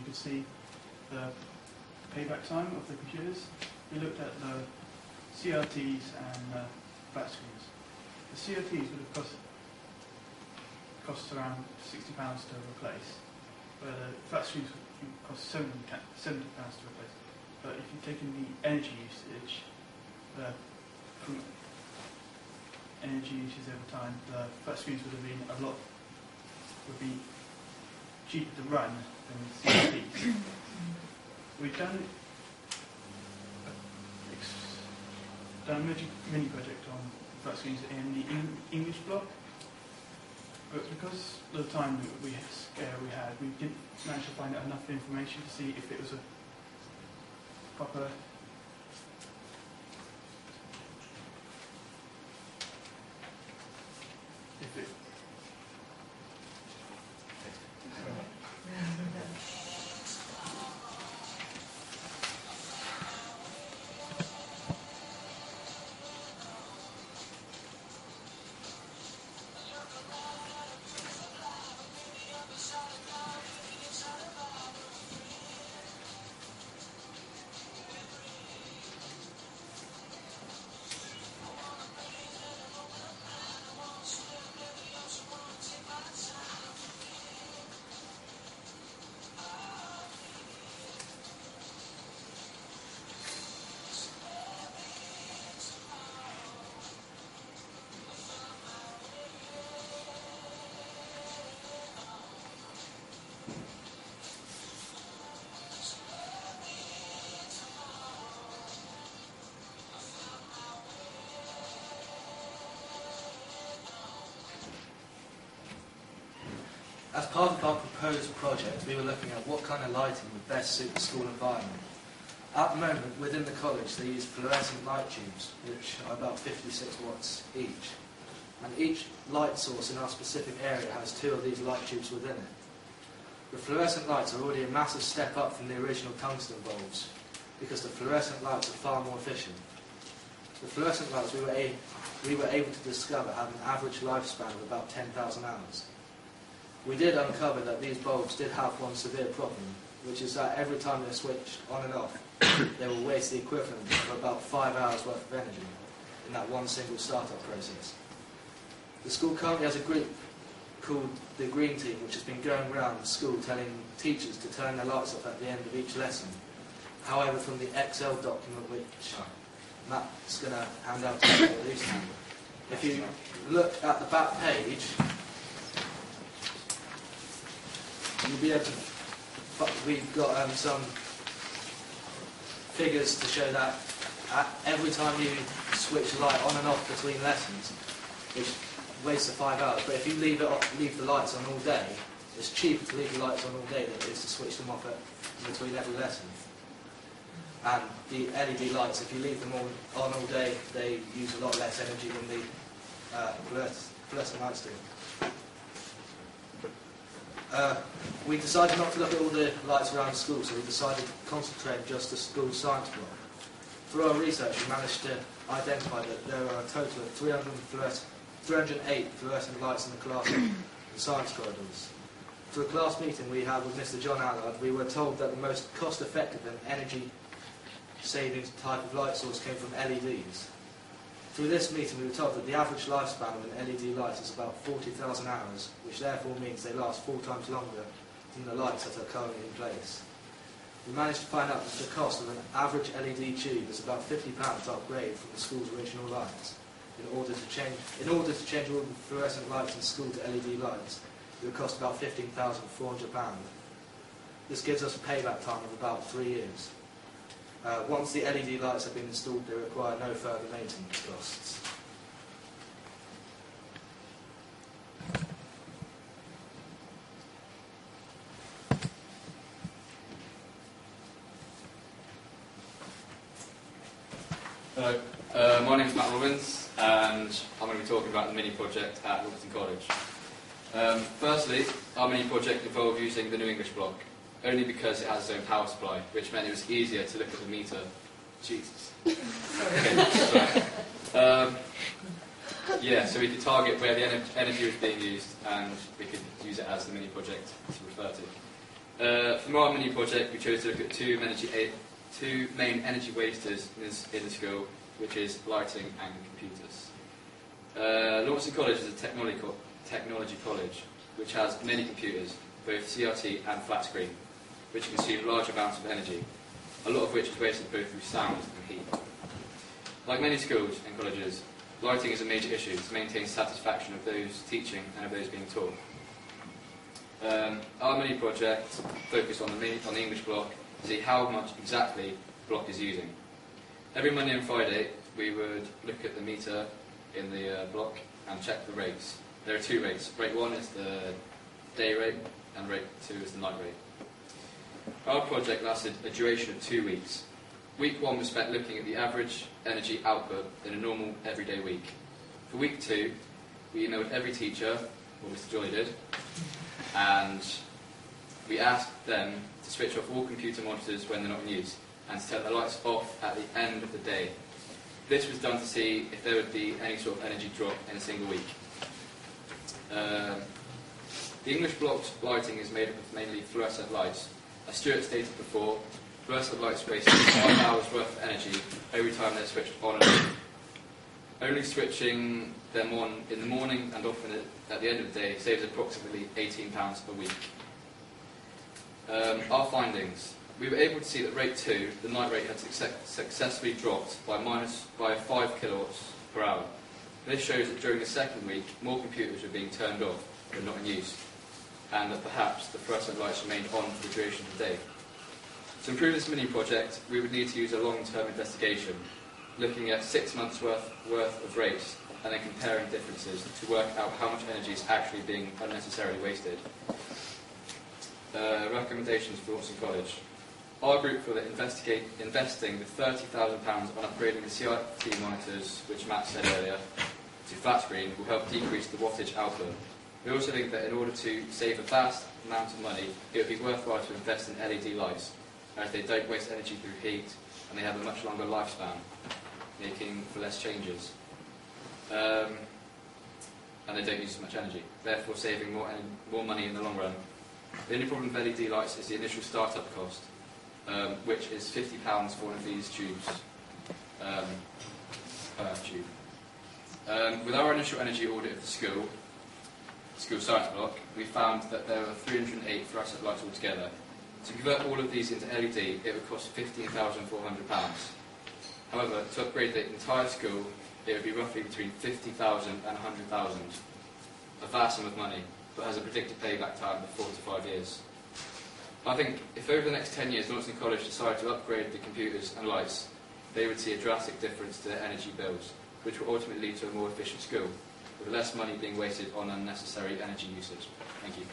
could see the payback time of the computers. We looked at the CRTs and flat screens. The CRTs would have cost around £60 to replace, where the flat screens would cost £70 to replace. But if you're taking the energy usage, from energy usage over time, the flat screens would have been would be cheaper to run than the CRTs. We've done a mini project on flat screens in the English block, but because of the time we had, we didn't manage to find out enough information to see if it was a proper As part of our proposed project, we were looking at what kind of lighting would best suit the school environment. At the moment, within the college, they use fluorescent light tubes, which are about 56 watts each. And each light source in our specific area has 2 of these light tubes within it. The fluorescent lights are already a massive step up from the original tungsten bulbs, because the fluorescent lights are far more efficient. The fluorescent lights we were able to discover have an average lifespan of about 10,000 hours. We did uncover that these bulbs did have one severe problem, which is that every time they're switched on and off, they will waste the equivalent of about 5 hours worth of energy in that one single startup process. The school currently has a group called the Green Team, which has been going around the school telling teachers to turn their lights off at the end of each lesson. However, from the Excel document which Matt's going to hand out to you, if you look at the back page, you'll be able to. We've got some figures to show that every time you switch the light on and off between lessons, which wastes 5 hours. But if you leave the lights on all day, it's cheaper to leave the lights on all day than it is to switch them off between every lesson. And the LED lights, if you leave them on all day, they use a lot less energy than the fluorescent lights do. We decided not to look at all the lights around the school, so we decided to concentrate just the school science block. Through our research, we managed to identify that there are a total of 308 fluorescent lights in the classroom and science corridors. Through a class meeting we had with Mr. John Allard, we were told that the most cost-effective and energy-saving type of light source came from LEDs. Through this meeting, we were told that the average lifespan of an LED light is about 40,000 hours, which therefore means they last 4 times longer than the lights that are currently in place. We managed to find out that the cost of an average LED tube is about £50 to upgrade from the school's original lights. In order to change all the fluorescent lights in school to LED lights, it would cost about £15,400. This gives us a payback time of about 3 years. Once the LED lights have been installed, they require no further maintenance costs. Hello, my name is Matt Robbins, and I'm going to be talking about the mini project at Launceston College. Firstly, our mini project involved using the New English block, only because it has its own power supply, which meant it was easier to look at the meter. Jesus. Okay, so we could target where the energy was being used, and we could use it as the mini project to refer to. For our mini project, we chose to look at two main energy wasters in the school, which is lighting and computers. Launceston College is a technology college, which has many computers, both CRT and flat screen, which consume large amounts of energy, a lot of which is wasted both through sound and heat. Like many schools and colleges, lighting is a major issue to maintain satisfaction of those teaching and of those being taught. Our mini project focused on the English block to see how much exactly the block is using. Every Monday and Friday we would look at the meter in the block and check the rates. There are two rates. Rate 1 is the day rate and rate 2 is the night rate. Our project lasted a duration of 2 weeks. Week 1 was spent looking at the average energy output in a normal everyday week. For week 2 we emailed every teacher, or Mr. Joy did, and we asked them to switch off all computer monitors when they're not in use and to turn the lights off at the end of the day. This was done to see if there would be any sort of energy drop in a single week. The English block's lighting is made up of mainly fluorescent lights. As Stuart stated before, fluorescent lights waste 5 hours worth of energy every time they're switched on and off. Only switching them on in the morning and off at the end of the day saves approximately £18 a week. Our findings. We were able to see that rate 2, the night rate, had successfully dropped by 5 kilowatts per hour. This shows that during the second week, more computers were being turned off but not in use, and that perhaps the fluorescent lights remained on for the duration of the day. To improve this mini project, we would need to use a long-term investigation, looking at 6 months' worth of rates and then comparing differences to work out how much energy is actually being unnecessarily wasted. Recommendations for Launceston College. Our group for investing the £30,000 on upgrading the CRT monitors, which Matt said earlier, to flat screen will help decrease the wattage output. We also think that in order to save a vast amount of money, it would be worthwhile to invest in LED lights, as they don't waste energy through heat and they have a much longer lifespan, making for less changes. And they don't use as much energy, therefore saving more money in the long run. The only problem with LED lights is the initial startup cost, which is £50 for one of these tubes per tube. With our initial energy audit of the school science block, we found that there were 308 fluorescent lights altogether. To convert all of these into LED, it would cost £15,400. However, to upgrade the entire school, it would be roughly between £50,000 and £100,000. A vast sum of money, but has a predicted payback time of 4 to 5 years. I think if over the next 10 years Launceston College decided to upgrade the computers and lights, they would see a drastic difference to their energy bills, which will ultimately lead to a more efficient school, with less money being wasted on unnecessary energy usage. Thank you.